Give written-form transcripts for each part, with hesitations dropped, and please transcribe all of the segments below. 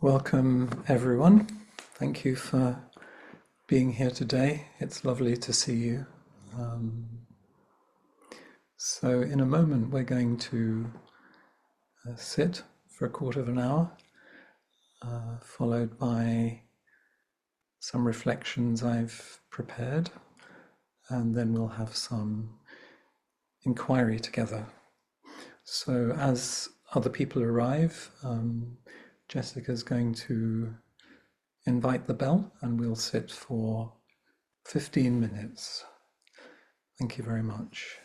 Welcome, everyone. Thank you for being here today. It's lovely to see you. So in a moment, we're going to sit for a quarter of an hour, followed by some reflections I've prepared, and then we'll have some inquiry together. So as other people arrive, Jessica's going to invite the bell and we'll sit for 15 minutes. Thank you very much.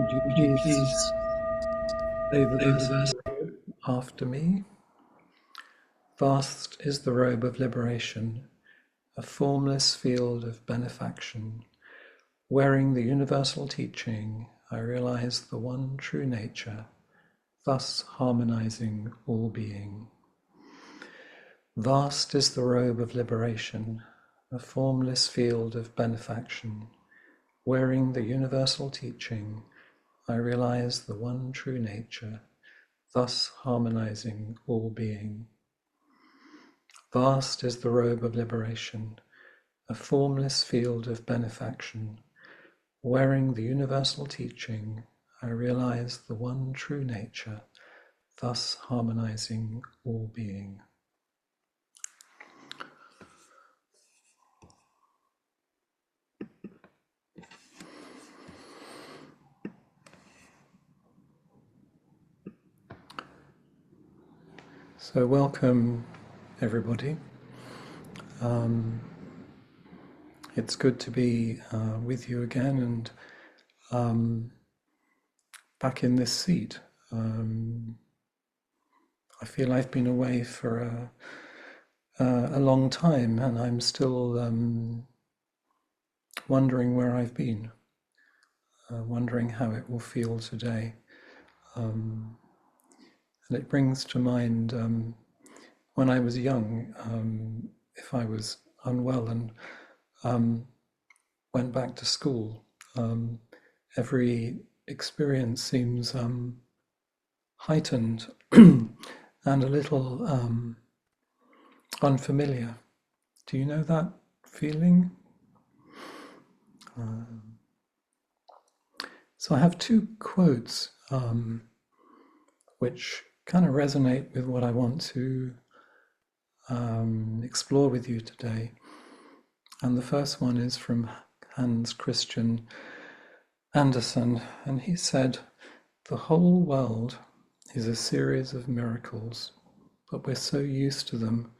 Would you please say the verse after me? Vast is the robe of liberation, a formless field of benefaction. Wearing the universal teaching, I realize the one true nature, thus harmonizing all being. Vast is the robe of liberation, a formless field of benefaction. Wearing the universal teaching, I realize the one true nature, thus harmonizing all being. Vast is the robe of liberation, a formless field of benefaction. Wearing the universal teaching, I realize the one true nature, thus harmonizing all being. So welcome, everybody. It's good to be with you again and back in this seat. I feel I've been away for a long time, and I'm still wondering where I've been, wondering how it will feel today. And it brings to mind when I was young, if I was unwell and went back to school, every experience seems heightened and a little unfamiliar. Do you know that feeling? So I have two quotes which kind of resonate with what I want to explore with you today. And the first one is from Hans Christian Andersen, and he said, "The whole world is a series of miracles, but we're so used to them,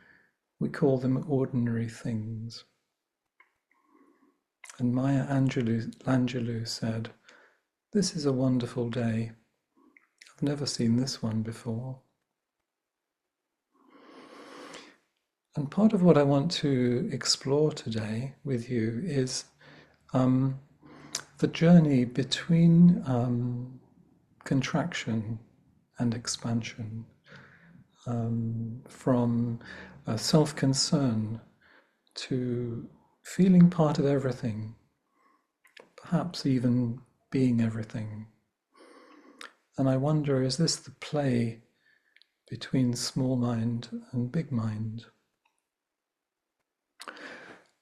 we call them ordinary things." And Maya Angelou said, "This is a wonderful day. I've never seen this one before." And part of what I want to explore today with you is the journey between contraction and expansion, from self-concern to feeling part of everything, perhaps even being everything. And I wonder, is this the play between small mind and big mind?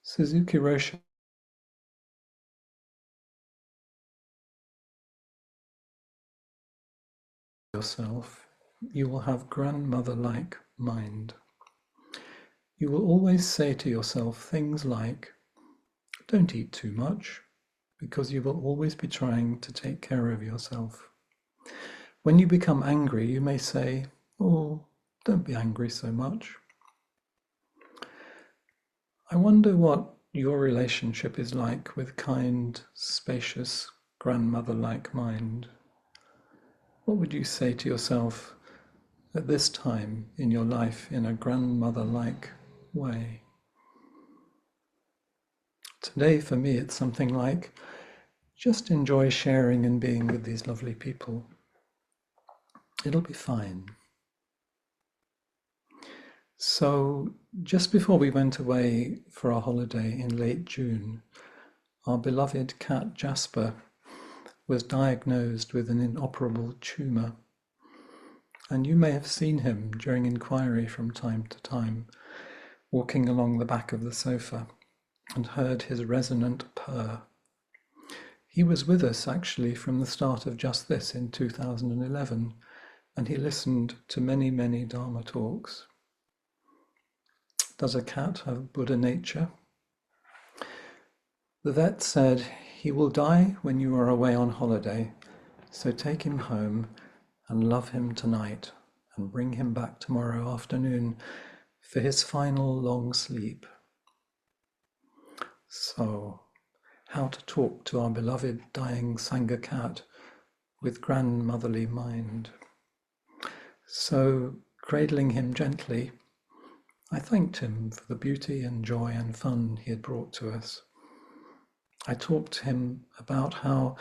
Suzuki Roshi yourself, you will have grandmother-like mind. You will always say to yourself things like, "Don't eat too much," because you will always be trying to take care of yourself. When you become angry, you may say, "Oh, don't be angry so much." I wonder what your relationship is like with kind, spacious, grandmother-like mind. What would you say to yourself at this time in your life in a grandmother-like way? Today, for me, it's something like, just enjoy sharing and being with these lovely people. It'll be fine. So, just before we went away for our holiday in late June, our beloved cat Jasper was diagnosed with an inoperable tumour. And you may have seen him during inquiry from time to time, walking along the back of the sofa, and heard his resonant purr. He was with us actually from the start of Just This in 2011, and he listened to many, many Dharma talks. Does a cat have Buddha nature? The vet said, "He will die when you are away on holiday, so take him home and love him tonight and bring him back tomorrow afternoon for his final long sleep." So, how to talk to our beloved dying Sangha cat with grandmotherly mind. So, cradling him gently, I thanked him for the beauty and joy and fun he had brought to us. I talked to him about how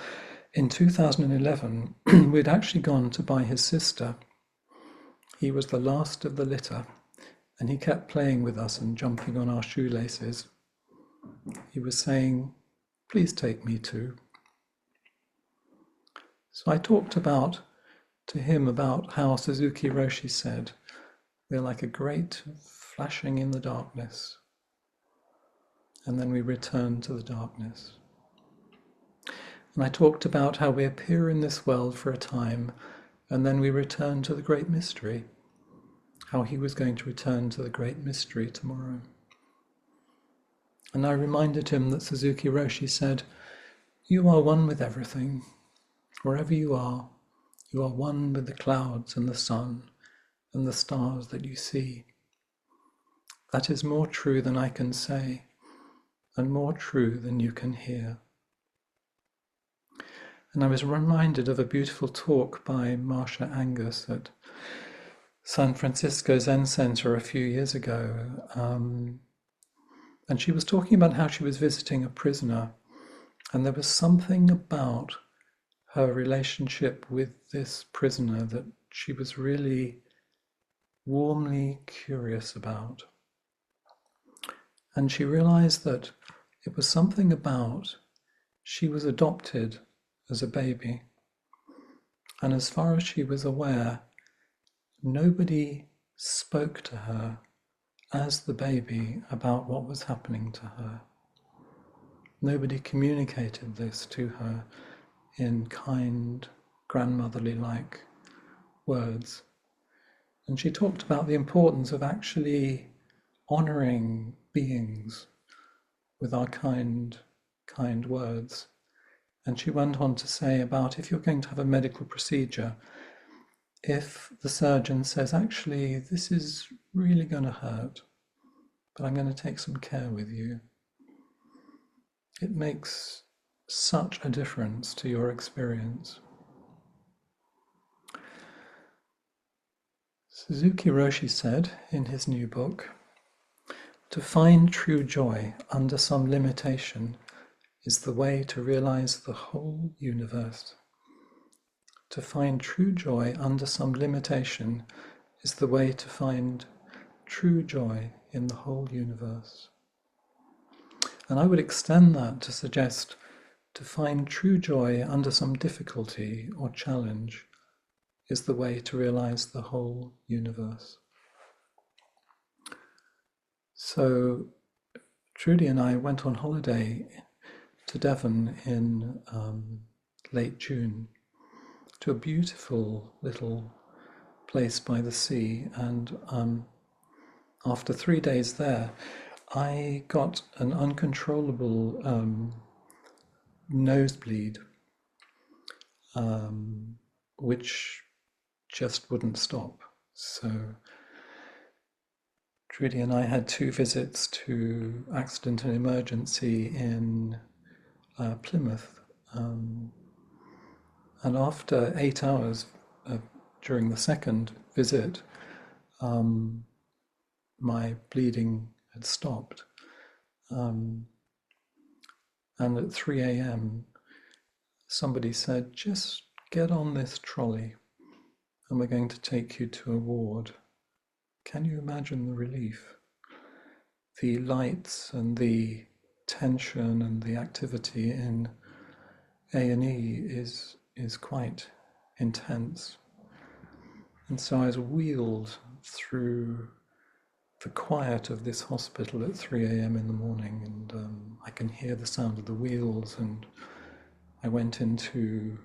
in 2011 we'd actually gone to buy his sister. He was the last of the litter, and he kept playing with us and jumping on our shoelaces. He was saying, "Please take me too." So I talked to him about how Suzuki Roshi said, "We're like a great flashing in the darkness, and then we return to the darkness." And I talked about how we appear in this world for a time, and then we return to the great mystery, how he was going to return to the great mystery tomorrow. And I reminded him that Suzuki Roshi said, "You are one with everything. Wherever you are one with the clouds and the sun and the stars that you see. That is more true than I can say, and more true than you can hear." And I was reminded of a beautiful talk by Marsha Angus at San Francisco Zen Center a few years ago. And she was talking about how she was visiting a prisoner, and there was something about her relationship with this prisoner that she was really warmly curious about. And she realized that it was something about she was adopted as a baby, and as far as she was aware, nobody spoke to her as the baby about what was happening to her. Nobody communicated this to her in kind, grandmotherly-like words. And she talked about the importance of actually honoring beings with our kind words. And she went on to say about if you're going to have a medical procedure, if the surgeon says, "Actually, this is really going to hurt, but I'm going to take some care with you," it makes such a difference to your experience. Suzuki Roshi said in his new book, "To find true joy under some limitation is the way to realize the whole universe. To find true joy under some limitation is the way to find true joy in the whole universe." And I would extend that to suggest to find true joy under some difficulty or challenge is the way to realize the whole universe. So Trudy and I went on holiday to Devon in late June, to a beautiful little place by the sea, and after 3 days there, I got an uncontrollable nosebleed, which just wouldn't stop. So Trudy and I had 2 visits to accident and emergency in Plymouth. And after 8 hours during the second visit, my bleeding had stopped. And at 3 a.m., somebody said, "Just get on this trolley and we're going to take you to a ward." Can you imagine the relief? The lights and the tension and the activity in A&E is quite intense. And so I was wheeled through the quiet of this hospital at 3 a.m. in the morning, and I can hear the sound of the wheels, and I went into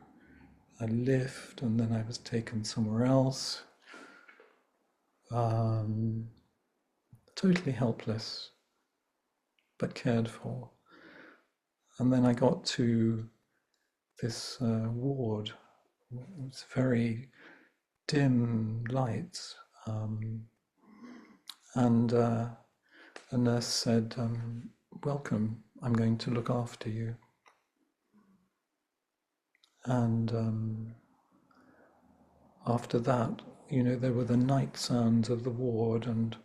a lift, and then I was taken somewhere else. Totally helpless, but cared for. And then I got to this ward. It's very dim lights, and a nurse said, "Welcome, I'm going to look after you." And after that, there were the night sounds of the ward and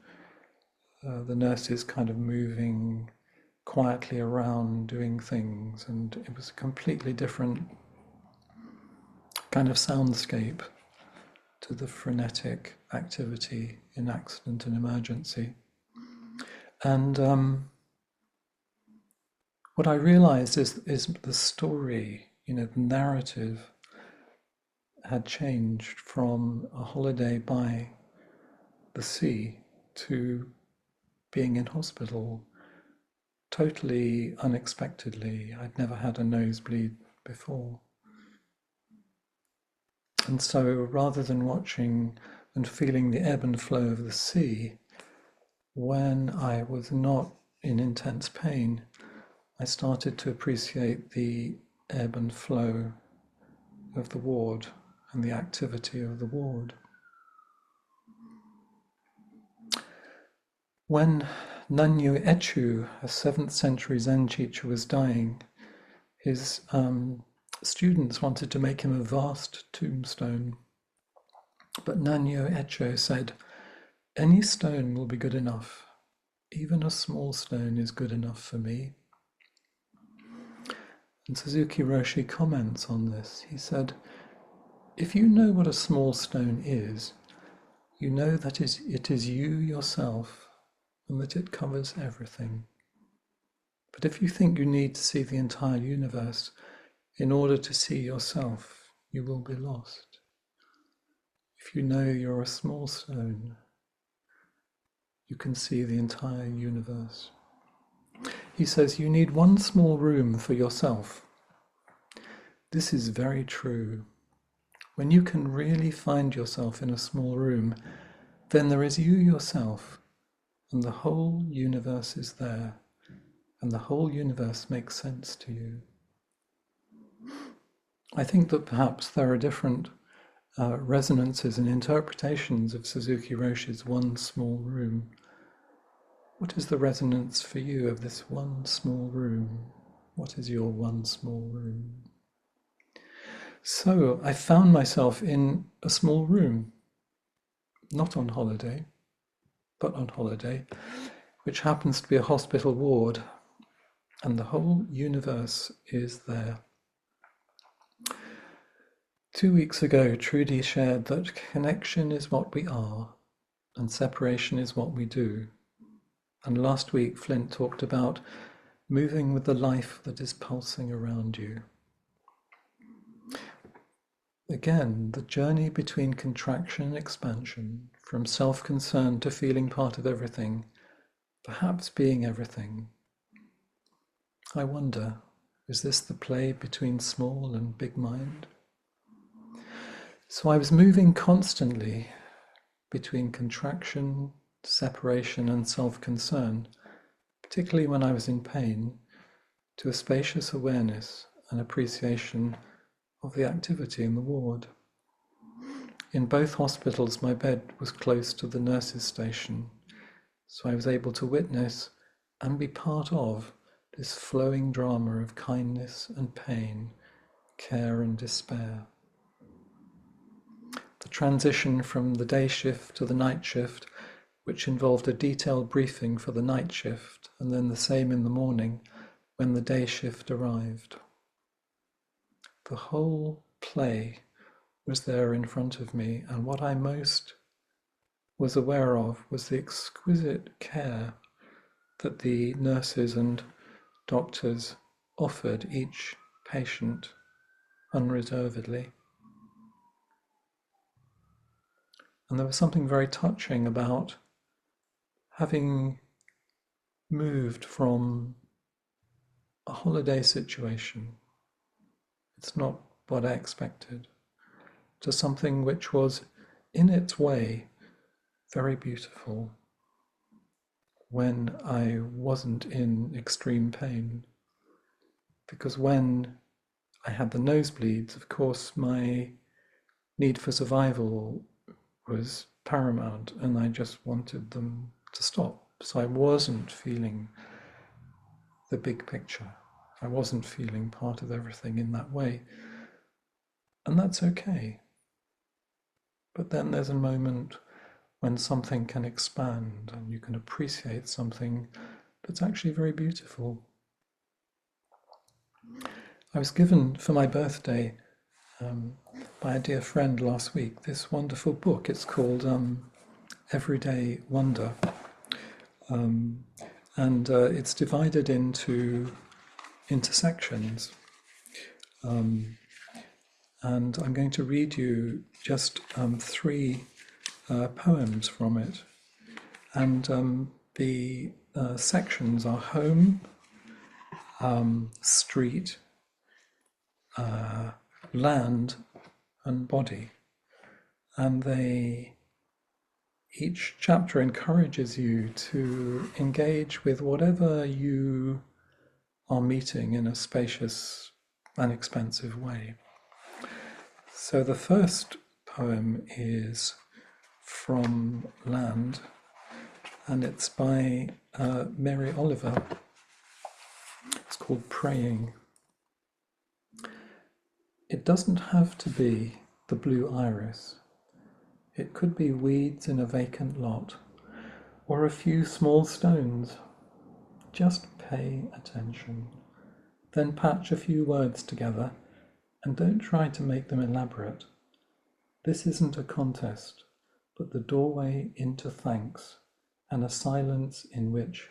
the nurses kind of moving quietly around doing things, and it was a completely different kind of soundscape to the frenetic activity in accident and emergency. And what I realized is the story, the narrative had changed from a holiday by the sea to being in hospital totally unexpectedly. I'd never had a nosebleed before. And so rather than watching and feeling the ebb and flow of the sea, when I was not in intense pain, I started to appreciate the ebb and flow of the ward and the activity of the ward. When Nanyu Echu, a 7th century Zen teacher, was dying, his students wanted to make him a vast tombstone. But Nanyu Echo said, "Any stone will be good enough. Even a small stone is good enough for me." And Suzuki Roshi comments on this. He said, "If you know what a small stone is, you know that it is you yourself and that it covers everything. But if you think you need to see the entire universe in order to see yourself, you will be lost. If you know you're a small stone, you can see the entire universe." He says you need one small room for yourself. This is very true. When you can really find yourself in a small room, then there is you yourself, and the whole universe is there, and the whole universe makes sense to you. I think that perhaps there are different resonances and interpretations of Suzuki Roshi's one small room. What is the resonance for you of this one small room? What is your one small room? So I found myself in a small room, not on holiday, but on holiday, which happens to be a hospital ward, and the whole universe is there. 2 weeks ago, Trudy shared that connection is what we are, and separation is what we do. And last week, Flint talked about moving with the life that is pulsing around you. Again, the journey between contraction and expansion, from self-concern to feeling part of everything, perhaps being everything. I wonder, is this the play between small and big mind? So I was moving constantly between contraction, separation, and self-concern, particularly when I was in pain, to a spacious awareness and appreciation of the activity in the ward. In both hospitals, my bed was close to the nurses' station, so I was able to witness and be part of this flowing drama of kindness and pain, care and despair. The transition from the day shift to the night shift, which involved a detailed briefing for the night shift and then the same in the morning when the day shift arrived. The whole play was there in front of me, and what I most was aware of was the exquisite care that the nurses and doctors offered each patient unreservedly. And there was something very touching about having moved from a holiday situation, it's not what I expected, to something which was, in its way, very beautiful when I wasn't in extreme pain. Because when I had the nosebleeds, of course, my need for survival was paramount, and I just wanted them to stop. So I wasn't feeling the big picture. I wasn't feeling part of everything in that way. And that's okay. But then there's a moment when something can expand and you can appreciate something that's actually very beautiful. I was given for my birthday by a dear friend last week this wonderful book. It's called Everyday Wonder. And it's divided into sections. And I'm going to read you just three poems from it. And the sections are home, street, land, and body. And each chapter encourages you to engage with whatever you are meeting in a spacious and expansive way. So the first poem is from Land, and it's by Mary Oliver. It's called Praying. It doesn't have to be the blue iris. It could be weeds in a vacant lot, or a few small stones. Just pay attention. Then patch a few words together, and don't try to make them elaborate. This isn't a contest, but the doorway into thanks, and a silence in which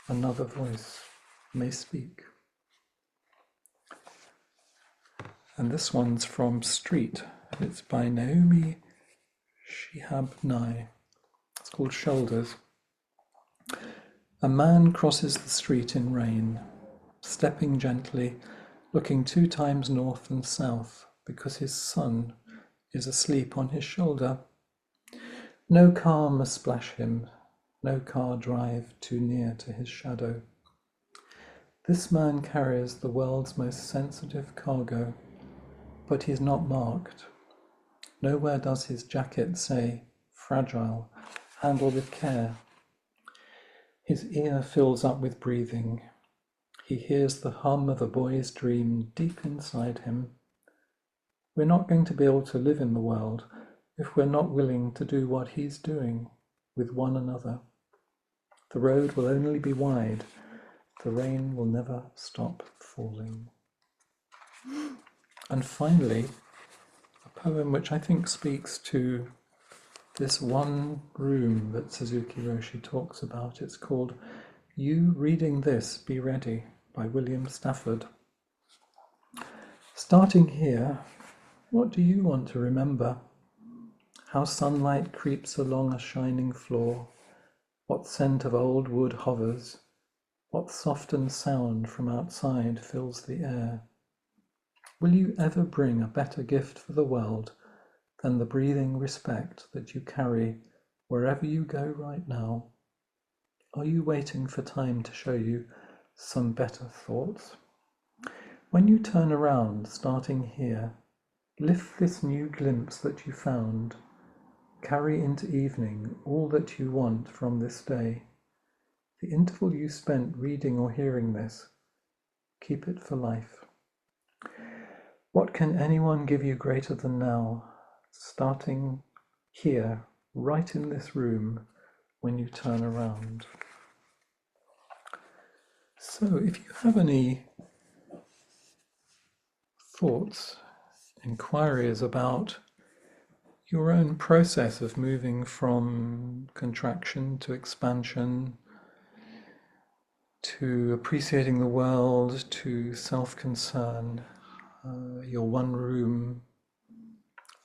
another voice may speak. And this one's from Street. It's by Naomi Shihab Nye. It's called Shoulders. A man crosses the street in rain, stepping gently, looking 2 times north and south, because his son is asleep on his shoulder. No car must splash him, no car drive too near to his shadow. This man carries the world's most sensitive cargo, but he's not marked. Nowhere does his jacket say, fragile, handle with care. His ear fills up with breathing. He hears the hum of a boy's dream deep inside him. We're not going to be able to live in the world if we're not willing to do what he's doing with one another. The road will only be wide. The rain will never stop falling. And finally, a poem which I think speaks to this one room that Suzuki Roshi talks about. It's called You Reading This, Be Ready by William Stafford. Starting here, what do you want to remember? How sunlight creeps along a shining floor, what scent of old wood hovers, what softened sound from outside fills the air. Will you ever bring a better gift for the world than the breathing respect that you carry wherever you go right now? Are you waiting for time to show you some better thoughts? When you turn around, starting here, lift this new glimpse that you found. Carry into evening all that you want from this day. The interval you spent reading or hearing this, keep it for life. What can anyone give you greater than now? Starting here, right in this room, when you turn around. So if you have any thoughts, inquiries about your own process of moving from contraction to expansion, to appreciating the world, to self-concern, your one room,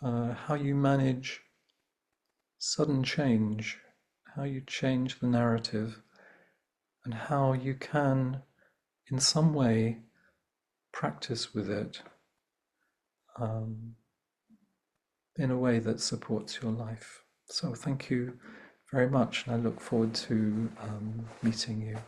how you manage sudden change, how you change the narrative, and how you can, in some way, practice with it in a way that supports your life. So thank you very much, and I look forward to meeting you.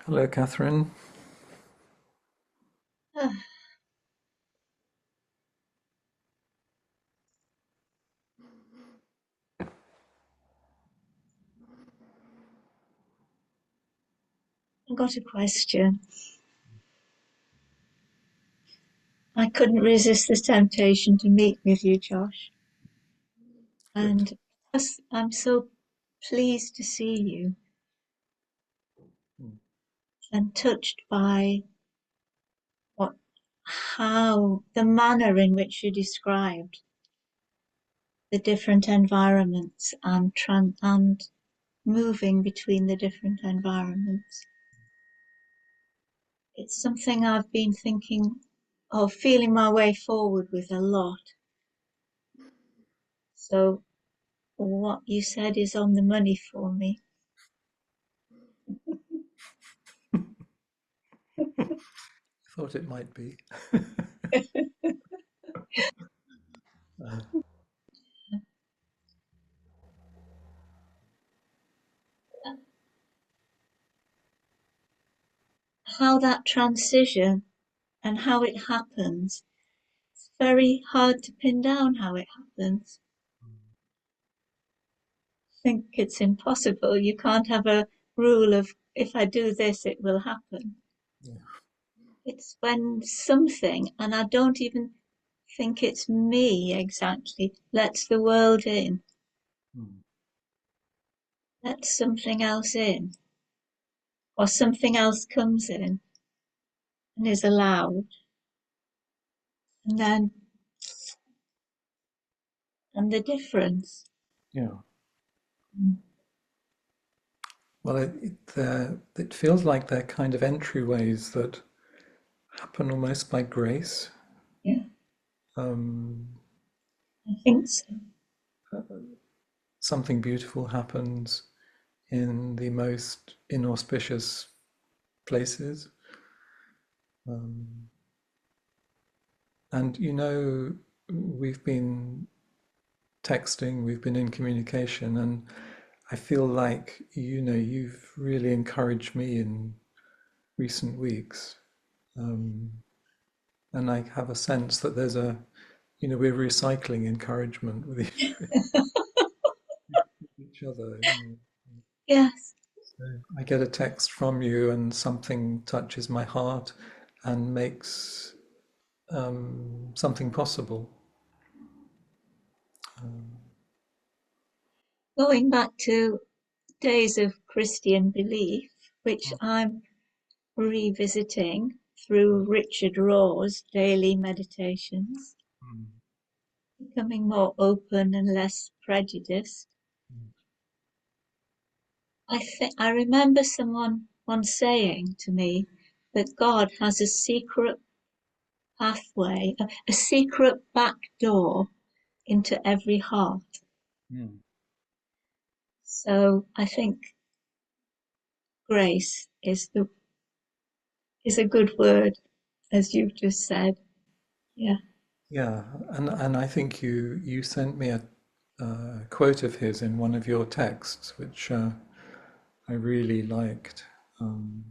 Hello, Catherine. got a question. I couldn't resist the temptation to meet with you, Josh. Good. And plus, I'm so pleased to see you Mm. and touched by what, how the manner in which you described the different environments and moving between the different environments. It's something I've been thinking of, feeling my way forward with a lot. So what you said is on the money for me. Thought it might be. Uh, How that transition and how it happens, it's very hard to pin down how it happens. I think it's impossible. You can't have a rule of if I do this, it will happen. yeah. It's when something, and I don't even think it's me exactly, lets the world in, Mm. lets something else in, or something else comes in and is allowed. And then, and the difference. Yeah. Mm. Well, it feels like they're kind of entryways that happen almost by grace. Yeah, Um, I think so. Something beautiful happens in the most inauspicious places. Um, and we've been texting, we've been in communication, and I feel like you've really encouraged me in recent weeks. Um, and I have a sense that we're recycling encouragement with each other. Yes. So I get a text from you, and something touches my heart and makes something possible. Um, Going back to days of Christian belief, which I'm revisiting through Richard Rohr's daily meditations, mm, becoming more open and less prejudiced. mm, I remember someone once saying to me that God has a secret pathway, a secret back door into every heart. mm. So I think grace is a good word, as you've just said. Yeah. Yeah, and I think you sent me a quote of his in one of your texts, which I really liked. Um,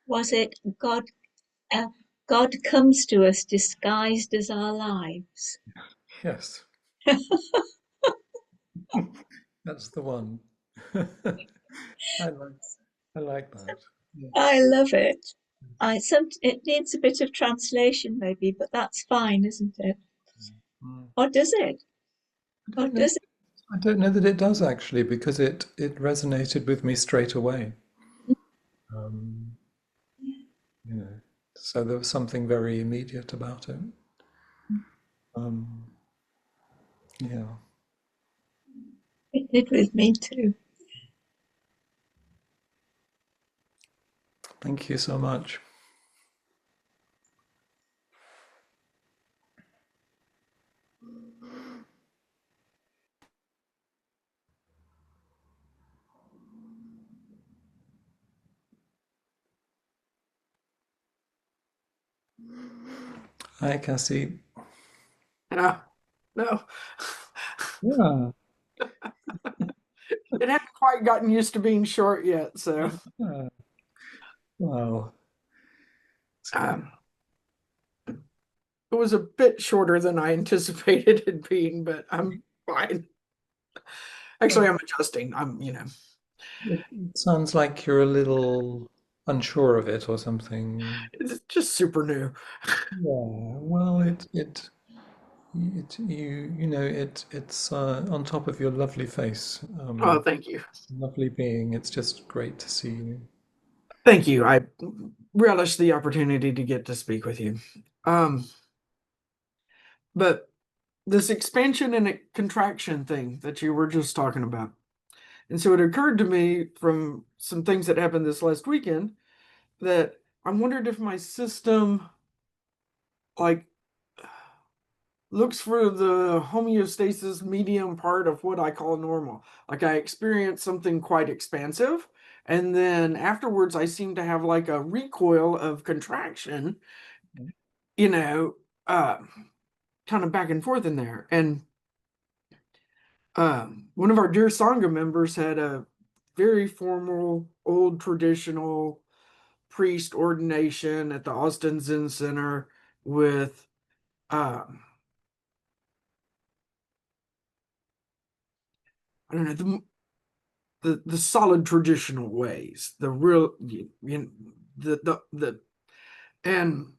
Was it God? Uh, God comes to us disguised as our lives. yes, that's the one. I like I like that. Yeah. I love it. It needs a bit of translation maybe, but that's fine, isn't it? Mm. Or does it? I Or don't know. does I don't know that it does actually, because it resonated with me straight away. it? Um, you know, so there was something very immediate about it. Um, yeah. It did with me too. Thank you so much. Hi, Cassie. No, no, Yeah. it hadn't quite gotten used to being short yet. So Yeah. Wow. It's good. um, it was a bit shorter than I anticipated it being, but I'm fine. Actually, Well, I'm adjusting. I'm, it sounds like you're a little. unsure of it or something. It's just super new. Yeah, well, it's on top of your lovely face, Oh, thank you. lovely being. It's just great to see you. Thank you. I relish the opportunity to get to speak with you. Um, but this expansion and contraction thing that you were just talking about. And so it occurred to me from some things that happened this last weekend that I wondered if my system like looks for the homeostasis medium part of what I call normal. Like I experience something quite expansive, and then afterwards I seem to have like a recoil of contraction, you know, uh, kind of back and forth in there. And one of our dear Sangha members had a very formal, old traditional priest ordination at the Austin Zen Center with um, I don't know the solid traditional ways, the real the and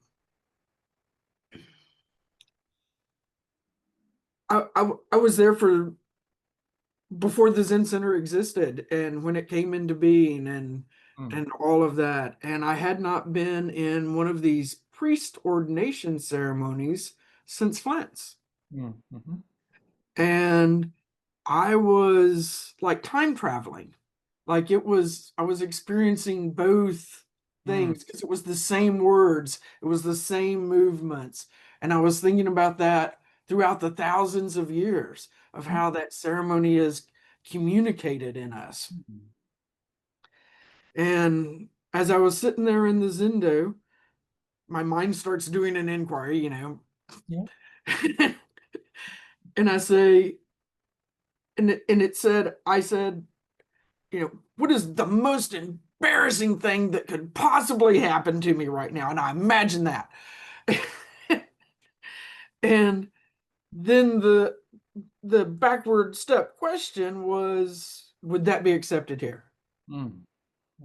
I was there for before the Zen Center existed and when it came into being Mm, and all of that, and I had not been in one of these priest ordination ceremonies since Flint's. mhm, And I was like time traveling. Like I was experiencing both mm, things because it was the same words, it was the same movements. And I was thinking about that throughout the thousands of years of mm, how that ceremony is communicated in us. mm. And as I was sitting there in the Zendo, my mind starts doing an inquiry, Yeah. and I say, and it said, I said, what is the most embarrassing thing that could possibly happen to me right now? And I imagine that. And then the backward step question was, would that be accepted here? Mm,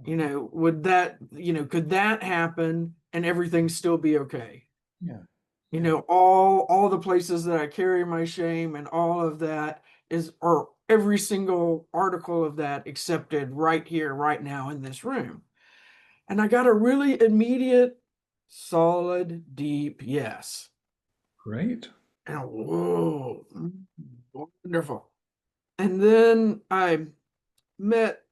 Would that, could that happen and everything still be okay? yeah. Yeah. All the places that I carry my shame and all of that is or every single article of that accepted right here, right now in this room. And I got a really immediate, solid, deep yes. Great. And whoa, wonderful. And then I met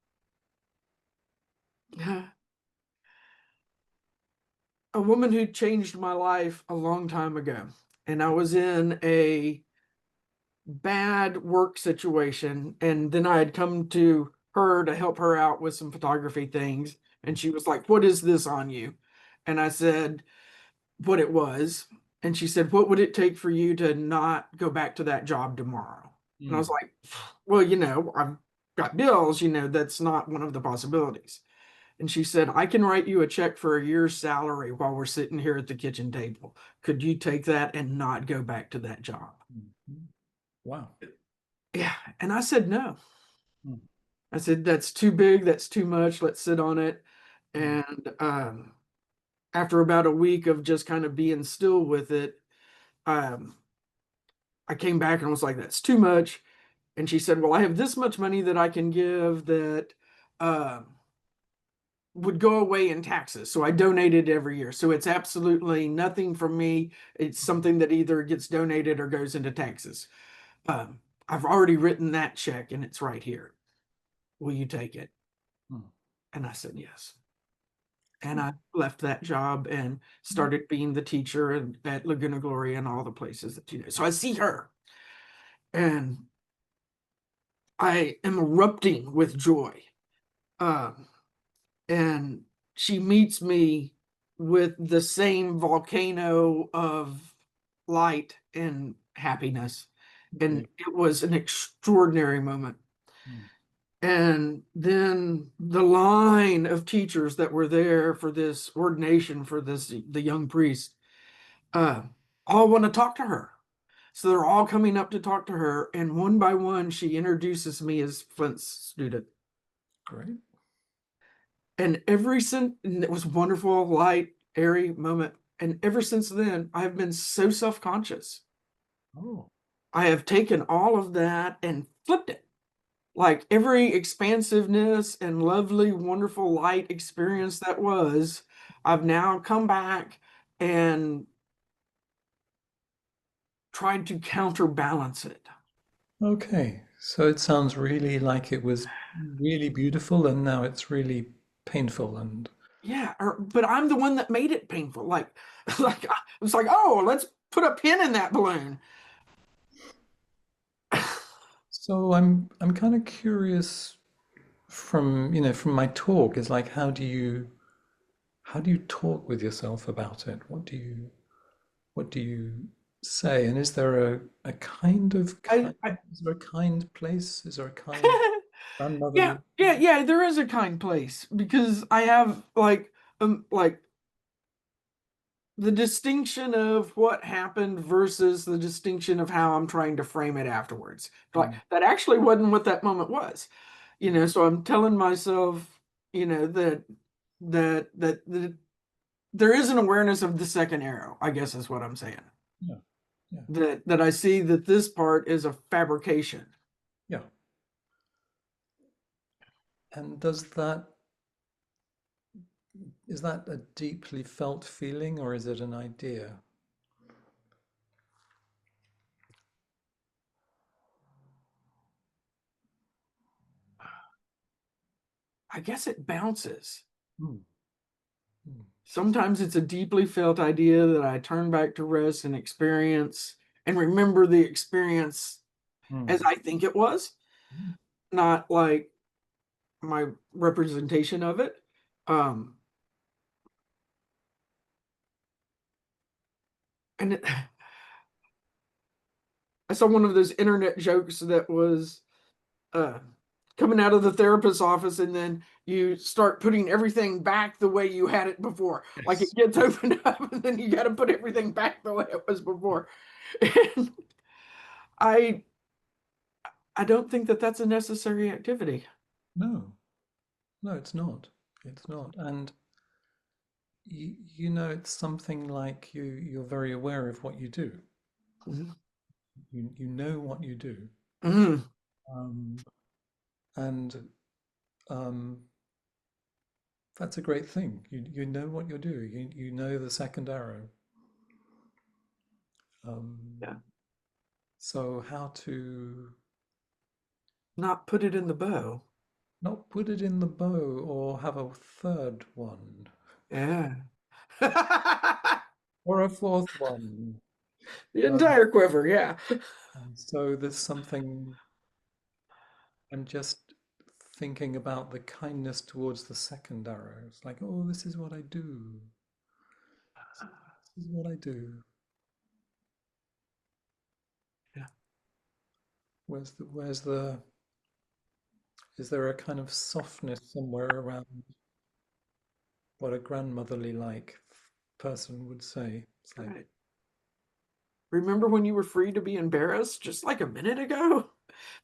a woman who changed my life a long time ago. And I was in a bad work situation. And then I had come to her to help her out with some photography things. And she was like, "What is this on you?" And I said what it was. And she said, "What would it take for you to not go back to that job tomorrow?" And I was Mm, like, "Well, I've got bills, that's not one of the possibilities." And she said, "I can write you a check for a year's salary while we're sitting here at the kitchen table. Could you take that and not go back to that job?" mhm. Wow. Yeah. And I said, "No." Mm, I said, "That's too big. That's too much. Let's sit on it." mm, And after about a week of just kind of being still with it, um, I came back and was like, "That's too much." And she said, "Well, I have this much money that I can give that uh, would go away in taxes." So I donated every year. So it's absolutely nothing from me. It's something that either gets donated or goes into taxes. I've already written that check and it's right here. Will you take it? mm. And I said, yes. And Cool. I left that job and Mm, started being the teacher at Laguna Gloria and all the places that So I see her and I am erupting with joy. Um, and she meets me with the same volcano of light and happiness. And great. it was an extraordinary moment. Mm, And then the line of teachers that were there for this ordination for the young priest, uh, all want to talk to her. So they're all coming up to talk to her. And one by one, she introduces me as Flint's student. great. And and it was wonderful, light, airy moment. And ever since then, I've been so self-conscious. Oh, I have taken all of that and flipped it. Like every expansiveness and lovely, wonderful light experience that was, I've now come back and tried to counterbalance it. okay. So it sounds really like it was really beautiful and now it's really painful and Yeah, but I'm the one that made it painful. Like, like it's like, oh, let's put a pin in that balloon. so I'm kind of curious from, from my talk is like how do you talk with yourself about it? What do you say? And is there a kind of I is there a kind place? Is there a kind yeah, grandmotherly? yeah, there is a kind place because I have like the distinction of what happened versus the distinction of how I'm trying to frame it afterwards. Like Mm, that actually wasn't what that moment was. So I'm telling myself, that there is an awareness of the second arrow, I guess is what I'm saying. yeah, yeah, That I see that this part is a fabrication. yeah. And is that a deeply felt feeling or is it an idea? I guess it bounces. Mm, mm, Sometimes it's a deeply felt idea that I turn back to rest and experience and remember the experience as mm, I think it was, mm. not like my representation of it. Um, and I saw one of those internet jokes that was uh, coming out of the therapist's office, and then you start putting everything back the way you had it before. Like it Yes. gets opened up, and then you got to put everything back the way it was before. And I I don't think that that's a necessary activity. No, no, it's not. It's not. And it's something like you're very aware of what you do. Mhm. You know what you do. Mhm. Um, and um, that's a great thing. You know what you're doing. You know the second arrow. Yeah. Um, so how to Not put it in the bow. not put it in the bow or have a third one Yeah. or a fourth one. The Um, entire quiver, yeah. and so there's something. I'm just thinking about the kindness towards the second arrow. It's like, oh, this is what I do. This is what I do. Yeah. Where's the is there a kind of softness somewhere around what a grandmotherly like person would say? It's like, Right. Remember when you were free to be embarrassed just like a minute ago?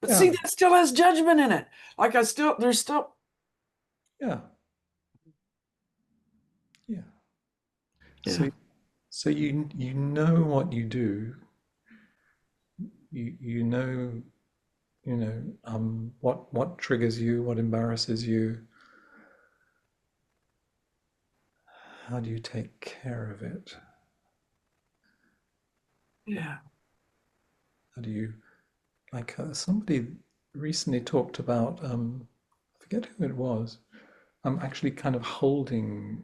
But see, yeah, that still has judgment in it. Like there's still, yeah, yeah. yeah, So so you know what you do. You know what triggers you, what embarrasses you. How do you take care of it? yeah, How do you like somebody recently talked about I forget who it was. I'm actually kind of holding,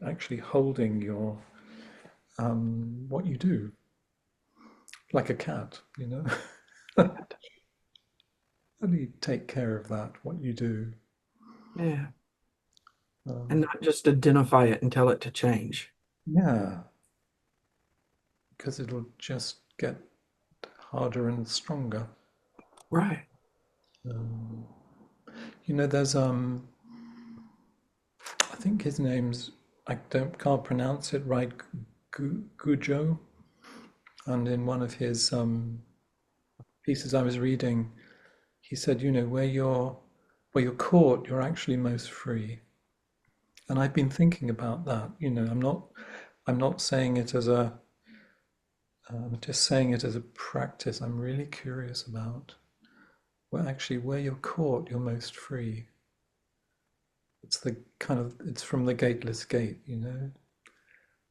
actually holding your what you do like a cat, How do you take care of that? What you do? yeah. And Um, not just identify it and tell it to change. yeah, because it'll just get harder and stronger. Right. Um, there's I think his name's I can't pronounce it right. Gujo, and in one of his pieces I was reading, he said, where you're caught, you're actually most free. And I've been thinking about that. I'm not saying it as a, I'm just saying it as a practice. I'm really curious about where you're caught, you're most free. It's from the gateless gate.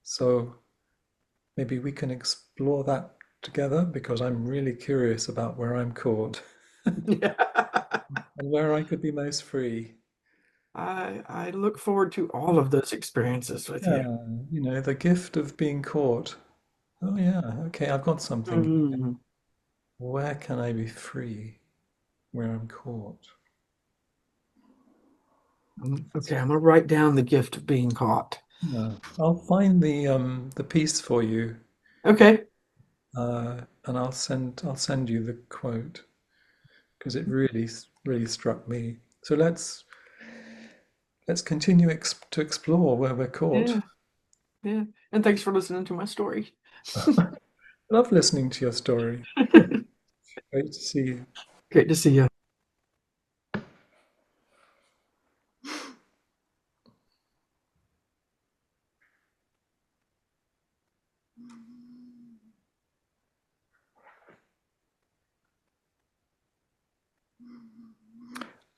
So maybe we can explore that together because I'm really curious about where I'm caught and where I could be most free. I look forward to all of those experiences with you. Yeah, the gift of being caught. Oh yeah, okay, I've got something. Mhm. Where can I be free where I'm caught? Okay, I'm gonna write down the gift of being caught. Yeah. I'll find the piece for you, Okay. and I'll send you the quote because it really struck me. So let's continue to explore where we're caught. Yeah, yeah. And thanks for listening to my story. Love listening to your story. Great to see you. Great to see you.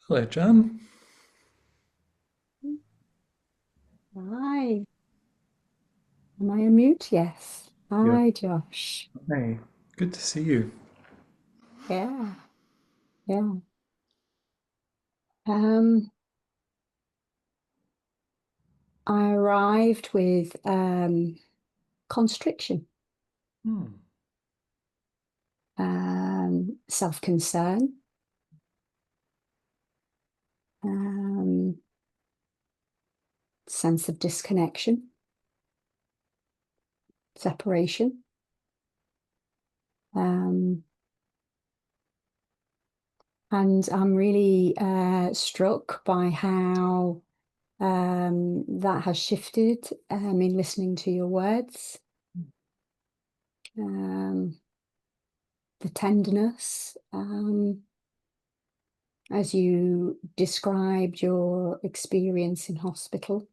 Hello, Jan. Hi. Am I on mute? Yes. Yeah. Hi, Josh. Hey, good to see you. Yeah. Yeah. Um, I arrived with constriction, Hmm. self-concern, um, sense of disconnection, separation. Um, and I'm really struck by how that has shifted in listening to your words. The tenderness, as you described your experience in hospital,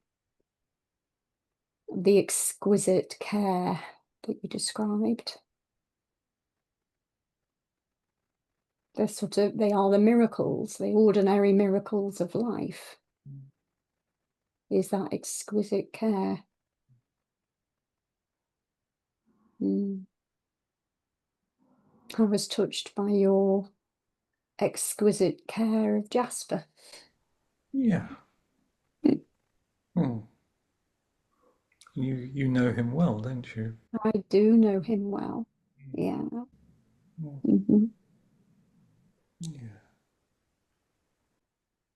the exquisite care that you described. They are the miracles, the ordinary miracles of life, is that exquisite care. I was touched by your exquisite care of Jasper. Yeah. Hmm. You know him well, don't you? I do know him well. Yeah. Hmm. Yeah.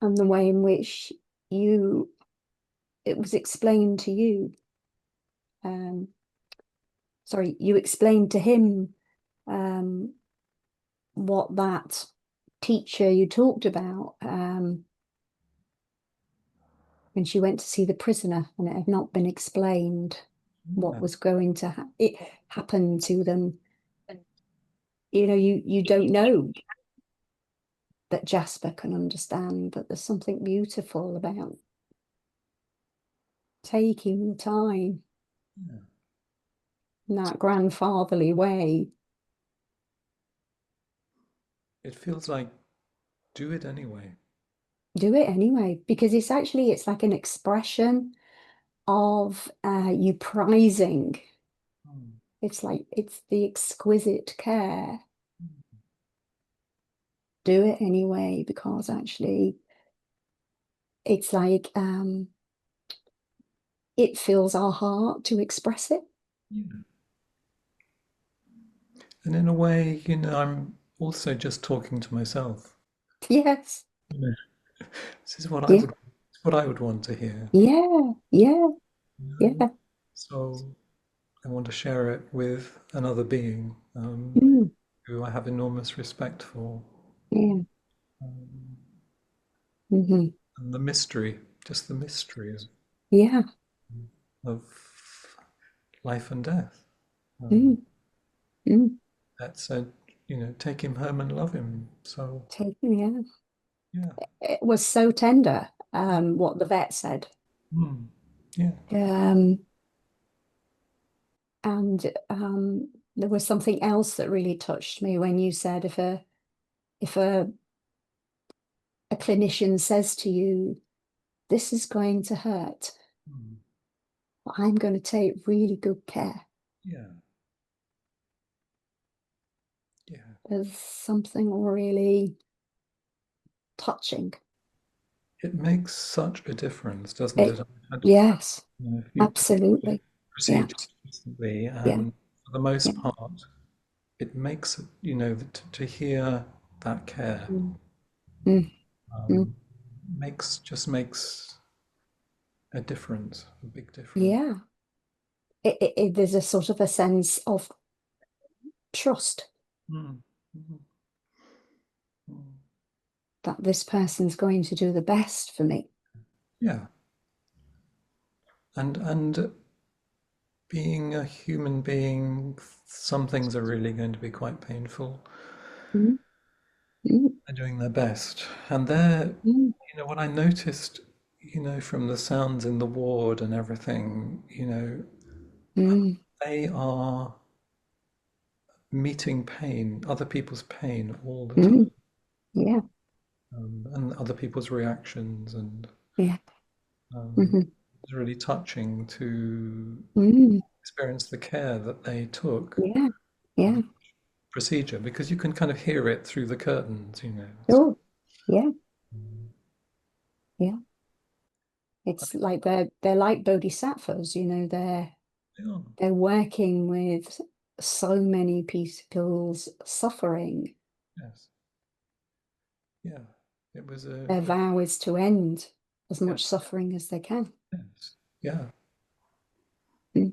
And the way in which it was explained to you. Sorry, you explained to him what that teacher you talked about when she went to see the prisoner, and it had not been explained what was going to happen to them. You don't know that Jasper can understand, but there's something beautiful about taking the time Yeah. in that grandfatherly way. It feels like do it anyway. Do it anyway, because it's like an expression of you prizing. Hmm. It's the exquisite care. Do it anyway, because actually it's like it fills our heart to express it. Yeah. And in a way, I'm also just talking to myself. Yes. You know, this is Yeah. what I would want to hear. Yeah. Yeah. You know? Yeah. So I want to share it with another being Mm, who I have enormous respect for. yeah. Um, Hmm. and the mystery, just the mystery Yeah. of life and death. Um, Mm, mm. that said, take him home and love him. So, Yeah. yeah. It was so tender, what the vet said. Mm. Yeah. Um, and there was something else that really touched me when you said if a clinician says to you, this is going to hurt, Mm. I'm going to take really good care. Yeah. Yeah. There's something really touching. It makes such a difference, doesn't It, it? I've had, yes, a few absolutely. procedures Yes, recently, yeah, and for the yeah. most part, it makes, to hear that care Mm, mm, mm. um, makes a difference, a big difference. Yeah. There's a sort of a sense of trust Mm. Mhm. Mm. that this person's going to do the best for me. Yeah, and being a human being, some things are really going to be quite painful. Mm, mm, They're doing their best, and they're, mm, what I noticed, from the sounds in the ward and everything, mm, they are meeting pain, other people's pain all the time, mm. Yeah, and other people's reactions, and yeah. um, Hmm. it's really touching to Mm, experience the care that they took yeah, for yeah. the procedure, because you can kind of hear it through the curtains. Oh, yeah, Mm. yeah. It's like they're like bodhisattvas, Yeah, they're working with so many people's suffering. yes, yeah. It was Their vow is to end as yeah, much suffering as they can. yes, yeah. Mm,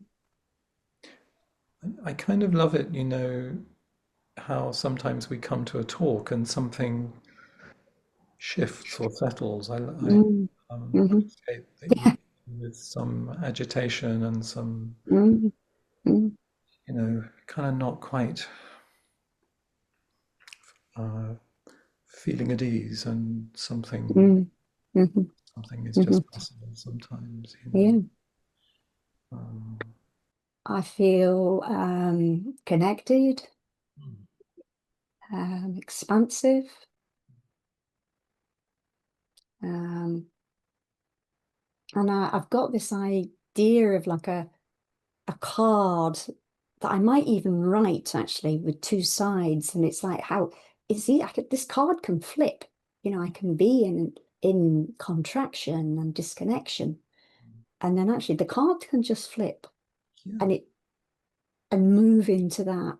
I kind of love it, how sometimes we come to a talk and something shifts or settles. mm, mhm. Appreciate that you Yeah. with some agitation and some, Mm, mm, kind of not quite uh, feeling at ease, and mm, mhm, something is mhm. just possible sometimes. Yeah. Um, I feel connected, mm, expansive. Um, and I've got this idea of like a card that I might even write actually with two sides. And it's like how this card can flip. I can be in contraction and disconnection. And then actually the card can just flip yeah, and it and move into that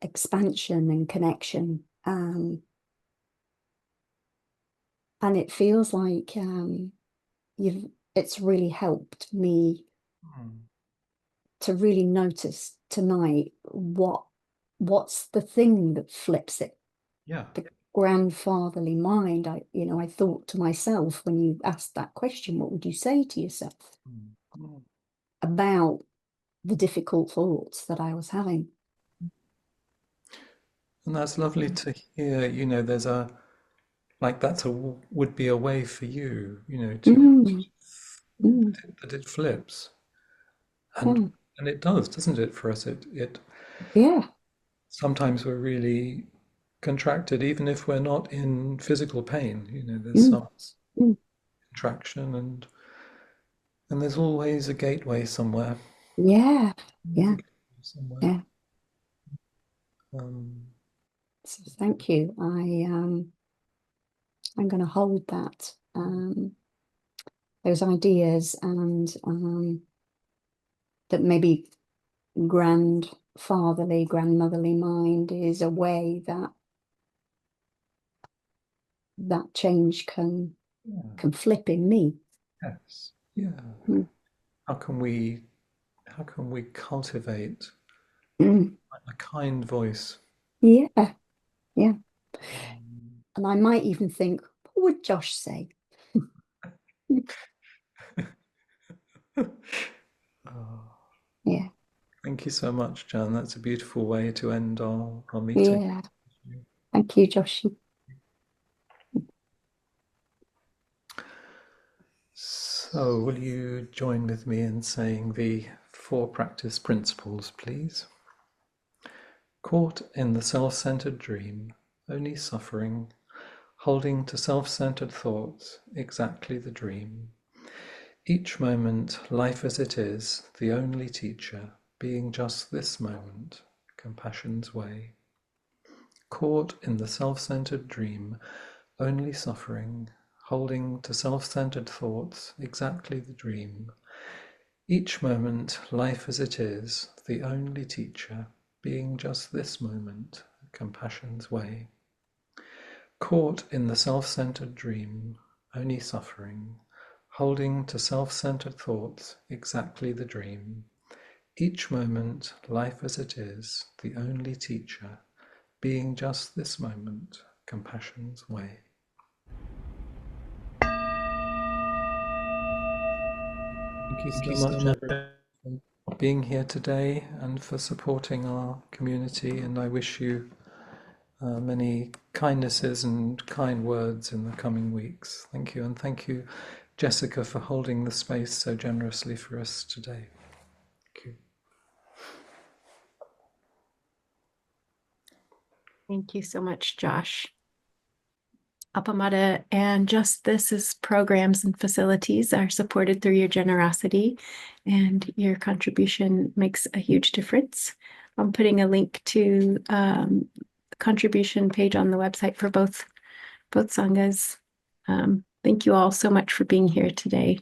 expansion and connection. And it feels like it's really helped me mm, to really notice tonight what's the thing that flips it. yeah, The grandfatherly mind. I thought to myself when you asked that question, what would you say to yourself mm, mm. about the difficult thoughts that I was having? And that's lovely to hear. There's a like that's would be a way for you, to Mm, mm, that it flips. and mm, and it does, doesn't it, for us? It yeah. sometimes we're really contracted, even if we're not in physical pain. There's Mm, some mm, contraction, and there's always a gateway somewhere. yeah. Always a Yeah. gateway somewhere. Yeah. Um, So thank you. I'm going to hold that those ideas and that maybe grandfatherly, grandmotherly mind is a way that change yeah, can flip in me. yes, yeah. Mm, How can we how can we cultivate mm, a kind voice? yeah, yeah. Um, And I might even think, what would Josh say? oh, Yeah, thank you so much, Jan. That's a beautiful way to end our meeting. yeah. Thank you, Josh. So, will you join with me in saying the 4 practice principles, please? Caught in the self-centered dream, only suffering, holding to self-centered thoughts, exactly the dream. Each moment, life as it is, the only teacher, being just this moment, compassion's way. Caught in the self-centered dream, only suffering, holding to self-centered thoughts, exactly the dream. Each moment, life as it is, the only teacher, being just this moment, compassion's way. Caught in the self-centered dream, only suffering, holding to self-centered thoughts, exactly the dream. Each moment, life as it is, the only teacher, being just this moment, compassion's way. Thank you so much, everyone, for being here today and for supporting our community, and I wish you many kindnesses and kind words in the coming weeks. Thank you, and thank you, Jessica, for holding the space so generously for us today. Thank you. Thank you so much, Josh. Appamada and Just This's programs and facilities are supported through your generosity, and your contribution makes a huge difference. I'm putting a link to the contribution page on the website for both sanghas. Thank you all so much for being here today.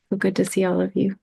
So good to see all of you.